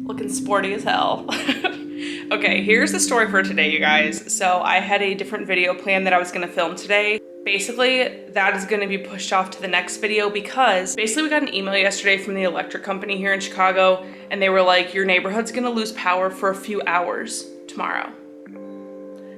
Looking sporty as hell. Okay, here's the story for today, you guys. So I had a different video plan that I was gonna film today. Basically, that is gonna be pushed off to the next video because basically we got an email yesterday from the electric company here in Chicago, and they were like, your neighborhood's gonna lose power for a few hours tomorrow.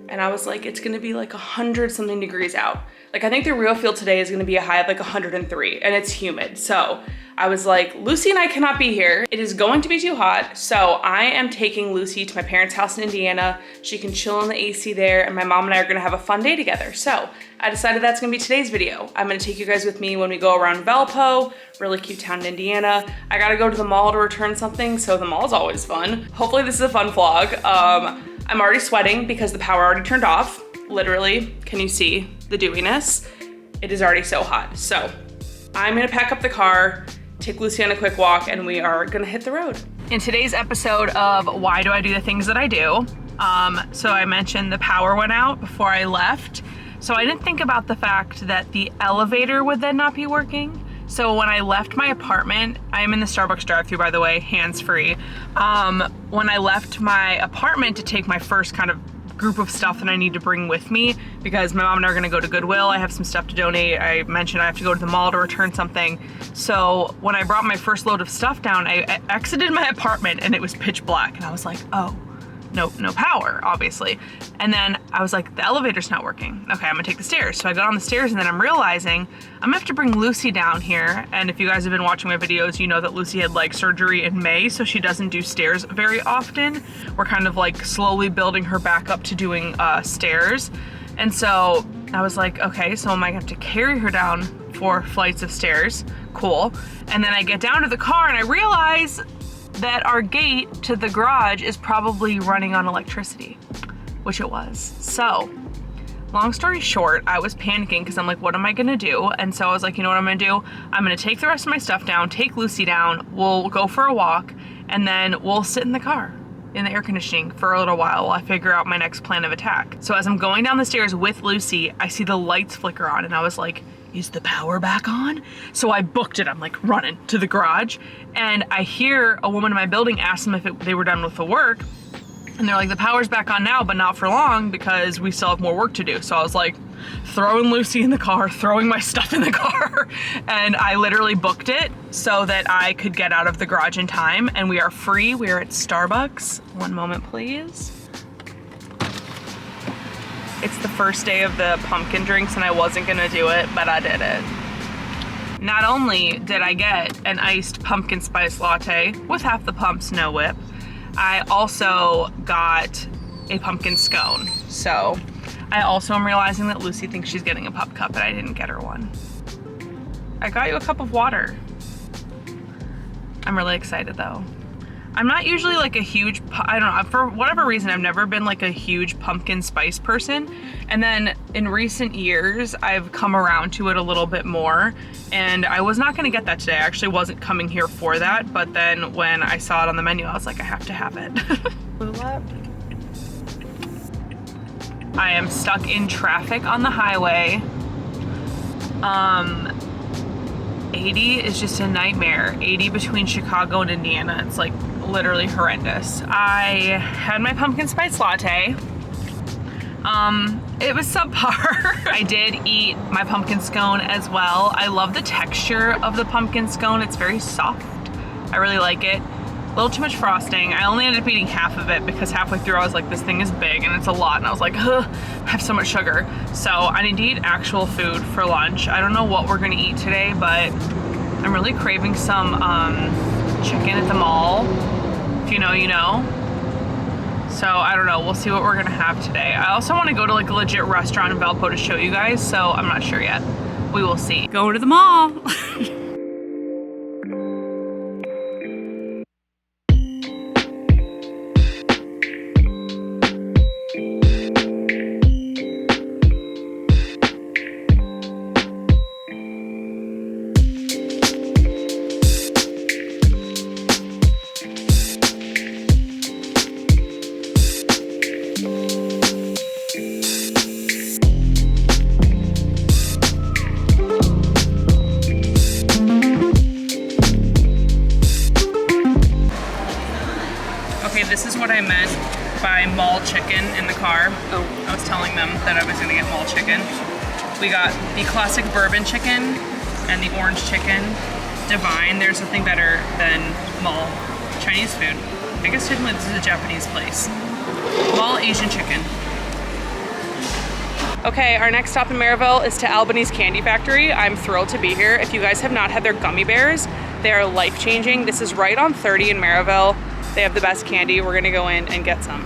And I was like, it's gonna be like 100 something degrees out. Like, I think the real feel today is gonna be a high of like 103, and it's humid. So I was like, Lucy and I cannot be here. It is going to be too hot. So I am taking Lucy to my parents' house in Indiana. She can chill in the AC there, and my mom and I are gonna have a fun day together. So I decided that's gonna be today's video. I'm gonna take you guys with me when we go around Valpo, really cute town in Indiana. I gotta go to the mall to return something, so the mall is always fun. Hopefully this is a fun vlog. I'm already sweating because the power already turned off. Literally, can you see the dewiness? It is already so hot. So I'm gonna pack up the car, take Lucy on a quick walk, and we are gonna hit the road. In today's episode of Why Do I Do the Things That I Do? So I mentioned the power went out before I left. So I didn't think about the fact that the elevator would then not be working. So when I left my apartment, I'm in the Starbucks drive-thru, by the way, hands-free. When I left my apartment to take my first kind of group of stuff that I need to bring with me, because my mom and I are gonna go to Goodwill. I have some stuff to donate. I mentioned I have to go to the mall to return something. So when I brought my first load of stuff down, I exited my apartment and it was pitch black. And I was like, oh, no power, obviously. And then I was like, the elevator's not working. Okay, I'm gonna take the stairs. So I got on the stairs, and then I'm realizing I'm gonna have to bring Lucy down here. And if you guys have been watching my videos, you know that Lucy had like surgery in May, so she doesn't do stairs very often. We're kind of like slowly building her back up to doing stairs. And so I was like, okay, so I might have to carry her down 4 flights of stairs. Cool. And then I get down to the car and I realize that our gate to the garage is probably running on electricity, which it was. So, long story short, I was panicking because I'm like, what am I gonna do? And so I was like, you know what I'm gonna do? I'm gonna take the rest of my stuff down, take Lucy down, we'll go for a walk, and then we'll sit in the car in the air conditioning for a little while I figure out my next plan of attack. So as I'm going down the stairs with Lucy, I see the lights flicker on, and I was like, is the power back on? So I booked it. I'm like running to the garage, and I hear a woman in my building ask them if they were done with the work. And they're like, the power's back on now, but not for long because we still have more work to do. So I was like throwing Lucy in the car, throwing my stuff in the car. And I literally booked it so that I could get out of the garage in time. And we are free. We are at Starbucks. One moment, please. It's the first day of the pumpkin drinks and I wasn't gonna do it, but I did it. Not only did I get an iced pumpkin spice latte with half the pumps, no whip, I also got a pumpkin scone. So I also am realizing that Lucy thinks she's getting a pup cup, but I didn't get her one. I got you a cup of water. I'm really excited though. I'm not usually like a huge, I don't know, for whatever reason, I've never been like a huge pumpkin spice person. And then in recent years, I've come around to it a little bit more. And I was not gonna get that today. I actually wasn't coming here for that. But then when I saw it on the menu, I was like, I have to have it. I am stuck in traffic on the highway. 80 is just a nightmare. 80 between Chicago and Indiana. It's like literally horrendous. I had my pumpkin spice latte. It was subpar. I did eat my pumpkin scone as well. I love the texture of the pumpkin scone. It's very soft. I really like it. A little too much frosting. I only ended up eating half of it because halfway through I was like, this thing is big and it's a lot. And I was like, ugh, I have so much sugar. So I need to eat actual food for lunch. I don't know what we're gonna eat today, but I'm really craving some chicken at the mall. If you know, you know. So I don't know, we'll see what we're gonna have today. I also wanna go to like a legit restaurant in Valpo to show you guys, so I'm not sure yet. We will see. Going to the mall. Okay, this is what I meant by mall chicken in the car. Oh, I was telling them that I was gonna get mall chicken. We got the classic bourbon chicken and the orange chicken. Divine, there's nothing better than mall Chinese food. I guess technically this is a Japanese place. Mall Asian chicken. Okay, our next stop in Merrillville is to Albanese Candy Factory. I'm thrilled to be here. If you guys have not had their gummy bears, they are life-changing. This is right on 30 in Merrillville. They have the best candy. We're gonna go in and get some.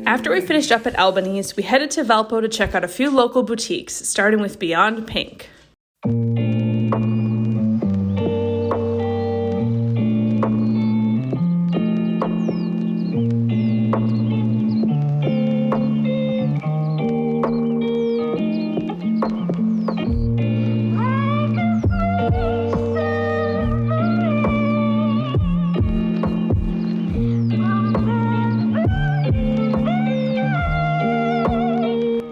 After we finished up at Albanese, we headed to Valpo to check out a few local boutiques, starting with Beyond Pink.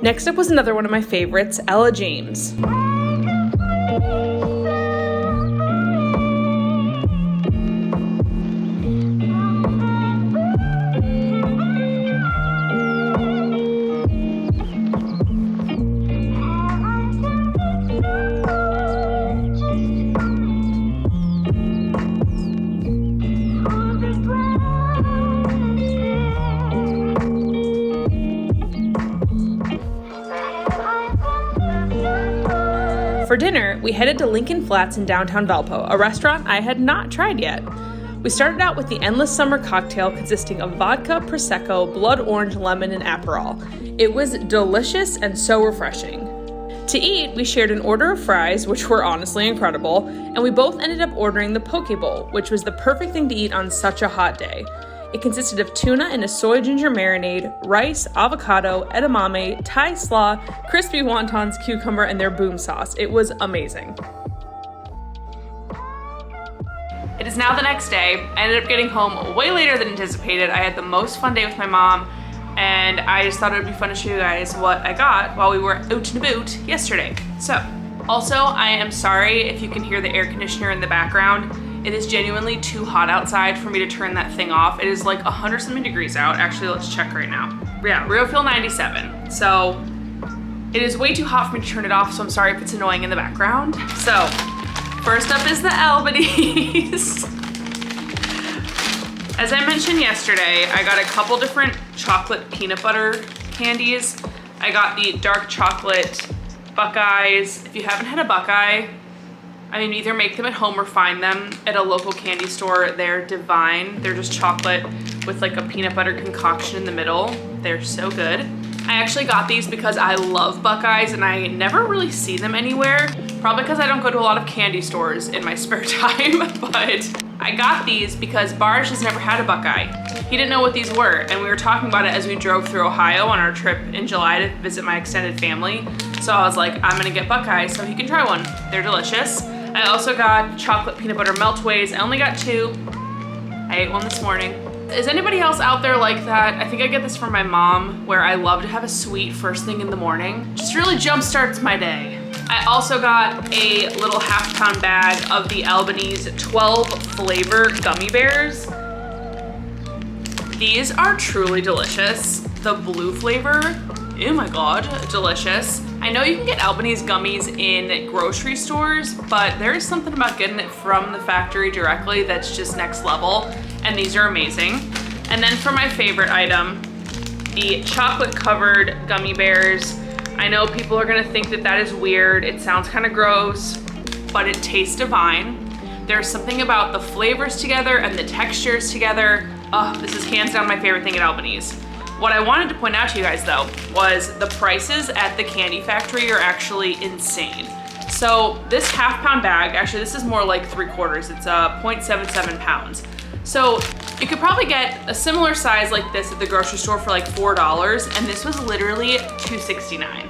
Next up was another one of my favorites, Jayms. For dinner, we headed to Lincoln Flats in downtown Valpo, a restaurant I had not tried yet. We started out with the Endless Summer cocktail consisting of vodka, Prosecco, blood orange, lemon, and Aperol. It was delicious and so refreshing. To eat, we shared an order of fries, which were honestly incredible, and we both ended up ordering the poke bowl, which was the perfect thing to eat on such a hot day. It consisted of tuna in a soy ginger marinade, rice, avocado, edamame, Thai slaw, crispy wontons, cucumber, and their boom sauce. It was amazing. It is now the next day. I ended up getting home way later than anticipated. I had the most fun day with my mom, and I just thought it would be fun to show you guys what I got while we were out and about yesterday. So, also, I am sorry if you can hear the air conditioner in the background. It is genuinely too hot outside for me to turn that thing off. It is like 100-something degrees out. Actually, let's check right now. Yeah, real feel 97. So it is way too hot for me to turn it off, so I'm sorry if it's annoying in the background. So first up is the Albanese. As I mentioned yesterday, I got a couple different chocolate peanut butter candies. I got the dark chocolate Buckeyes. If you haven't had a Buckeye, I mean, either make them at home or find them at a local candy store. They're divine. They're just chocolate with like a peanut butter concoction in the middle. They're so good. I actually got these because I love Buckeyes and I never really see them anywhere. Probably because I don't go to a lot of candy stores in my spare time, but I got these because Barge has never had a Buckeye. He didn't know what these were, and we were talking about it as we drove through Ohio on our trip in July to visit my extended family. So I was like, I'm gonna get Buckeyes so he can try one. They're delicious. I also got chocolate peanut butter meltways. I only got 2. I ate one this morning. Is anybody else out there like that? I think I get this from my mom, where I love to have a sweet first thing in the morning. Just really jumpstarts my day. I also got a little half-pound bag of the Albanese 12 flavor gummy bears. These are truly delicious. The blue flavor, oh my God, delicious. I know you can get Albanese gummies in grocery stores, but there is something about getting it from the factory directly that's just next level, and these are amazing. And then for my favorite item, the chocolate covered gummy bears. I know people are gonna think that that is weird. It sounds kind of gross, but it tastes divine. There's something about the flavors together and the textures together. This is hands down my favorite thing at Albanese. What I wanted to point out to you guys though was the prices at the Candy Factory are actually insane. So this half-pound bag, actually this is more like 3/4, it's 0.77 pounds. So you could probably get a similar size like this at the grocery store for like $4, and this was literally $2.69.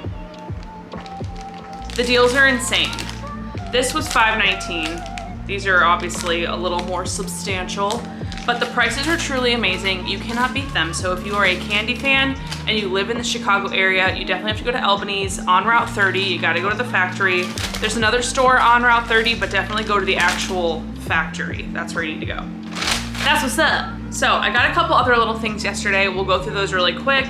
The deals are insane. This was $5.19. These are obviously a little more substantial, but the prices are truly amazing. You cannot beat them. So if you are a candy fan and you live in the Chicago area, you definitely have to go to Albanese on Route 30. You gotta go to the factory. There's another store on Route 30, but definitely go to the actual factory. That's where you need to go. That's what's up. So I got a couple other little things yesterday. We'll go through those really quick.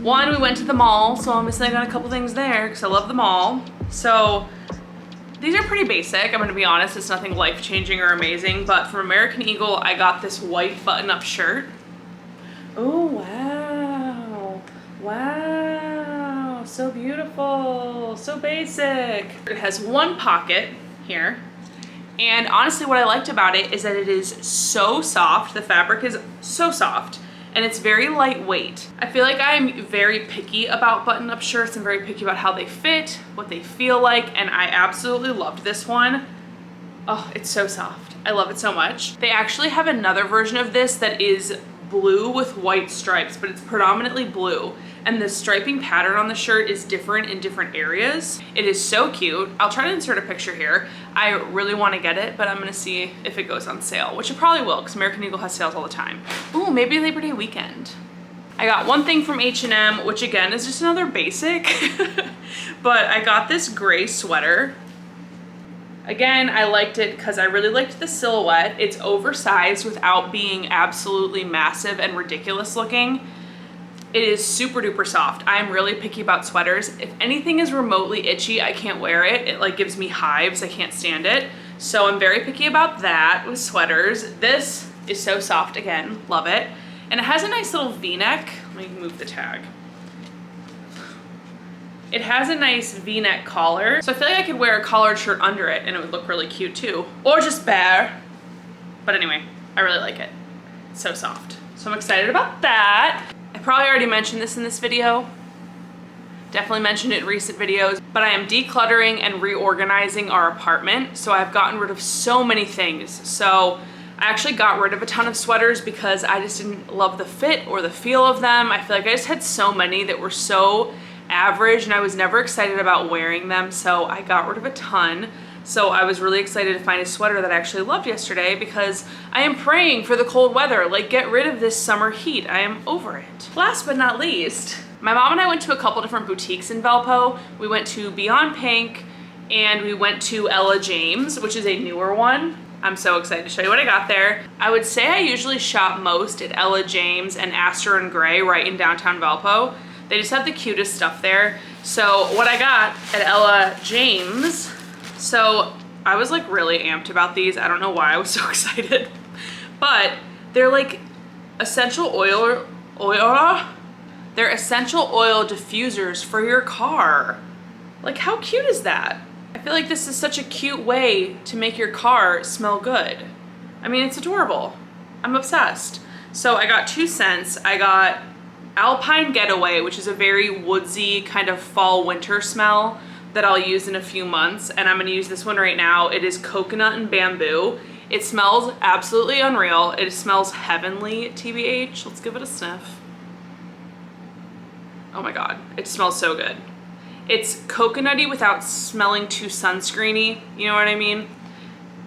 One, we went to the mall, so obviously I got a couple things there because I love the mall. So these are pretty basic, I'm gonna be honest. It's nothing life-changing or amazing, but from American Eagle, I got this white button-up shirt. Oh, wow. Wow, so beautiful, so basic. It has one pocket here. And honestly, what I liked about it is that it is so soft. The fabric is so soft and it's very lightweight. I feel like I'm very picky about button-up shirts. I'm very picky about how they fit, what they feel like, and I absolutely loved this one. Oh, it's so soft. I love it so much. They actually have another version of this that is blue with white stripes, but it's predominantly blue. And the striping pattern on the shirt is different in different areas. It is so cute. I'll try to insert a picture here. I really want to get it, but I'm gonna see if it goes on sale, which it probably will because American Eagle has sales all the time. Ooh, maybe Labor Day weekend. I got one thing from H&M, which again is just another basic, but I got this gray sweater. Again, I liked it because I really liked the silhouette. It's oversized without being absolutely massive and ridiculous looking. It is super duper soft. I'm really picky about sweaters. If anything is remotely itchy, I can't wear it. It like gives me hives, I can't stand it. So I'm very picky about that with sweaters. This is so soft again, love it. And it has a nice little V-neck. Let me move the tag. It has a nice V-neck collar. So I feel like I could wear a collared shirt under it and it would look really cute too. Or just bare. But anyway, I really like it. It's so soft. So I'm excited about that. I probably already mentioned this in this video. Definitely mentioned it in recent videos, but I am decluttering and reorganizing our apartment. So I've gotten rid of so many things. So I actually got rid of a ton of sweaters because I just didn't love the fit or the feel of them. I feel like I just had so many that were so average and I was never excited about wearing them. So I got rid of a ton. So I was really excited to find a sweater that I actually loved yesterday because I am praying for the cold weather. Like, get rid of this summer heat. I am over it. Last but not least, my mom and I went to a couple different boutiques in Valpo. We went to Beyond Pink and we went to Ella Jayms, which is a newer one. I'm so excited to show you what I got there. I would say I usually shop most at Ella Jayms and Astor and Gray right in downtown Valpo. They just have the cutest stuff there. So what I got at Ella Jayms, so I was like really amped about these. I don't know why I was so excited, but they're like essential oil, they're essential oil diffusers for your car. Like, how cute is that? I feel like this is such a cute way to make your car smell good. I mean, it's adorable. I'm obsessed. So I got 2 scents. I got Alpine Getaway, which is a very woodsy kind of fall winter smell that I'll use in a few months, and I'm gonna use this one right now. It is coconut and bamboo. It smells absolutely unreal. It smells heavenly, TBH. Let's give it a sniff. Oh my God, it smells so good. It's coconutty without smelling too sunscreeny, you know what I mean?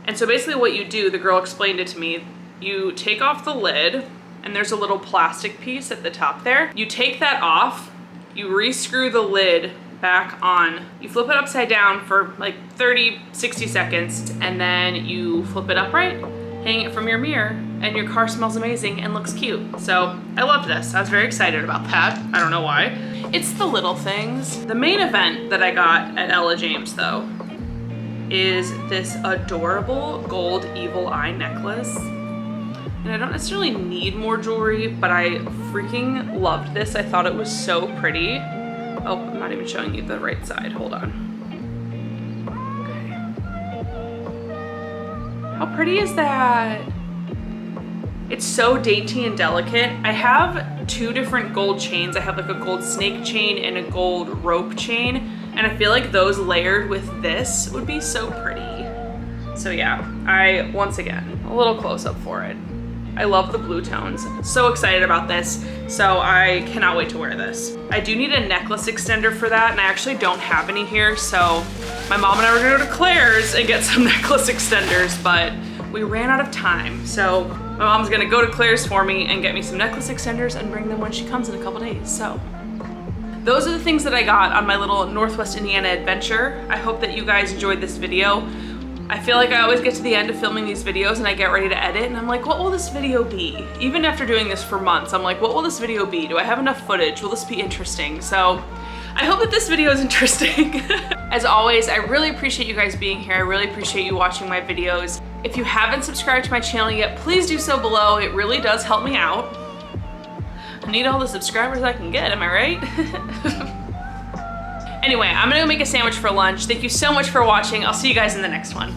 And so basically what you do, the girl explained it to me, you take off the lid, and there's a little plastic piece at the top there. You take that off, you re-screw the lid back on. You flip it upside down for like 30, 60 seconds, and then you flip it upright, hang it from your mirror, and your car smells amazing and looks cute. So I love this. I was very excited about that. I don't know why. It's the little things. The main event that I got at Ella Jayms though is this adorable gold evil eye necklace. And I don't necessarily need more jewelry, but I freaking loved this. I thought it was so pretty. Oh, I'm not even showing you the right side. Hold on. Okay. How pretty is that? It's so dainty and delicate. I have 2 different gold chains. I have like a gold snake chain and a gold rope chain. And I feel like those layered with this would be so pretty. So yeah, once again, a little close up for it. I love the blue tones. So excited about this. So I cannot wait to wear this. I do need a necklace extender for that, and I actually don't have any here. So my mom and I were gonna go to Claire's and get some necklace extenders, but we ran out of time. So my mom's gonna go to Claire's for me and get me some necklace extenders and bring them when she comes in a couple days. So those are the things that I got on my little Northwest Indiana adventure. I hope that you guys enjoyed this video. I feel like I always get to the end of filming these videos and I get ready to edit and I'm like, what will this video be? Even after doing this for months, I'm like, what will this video be? Do I have enough footage? Will this be interesting? So I hope that this video is interesting. As always, I really appreciate you guys being here. I really appreciate you watching my videos. If you haven't subscribed to my channel yet, please do so below. It really does help me out. I need all the subscribers I can get, am I right? Anyway, I'm gonna go make a sandwich for lunch. Thank you so much for watching. I'll see you guys in the next one.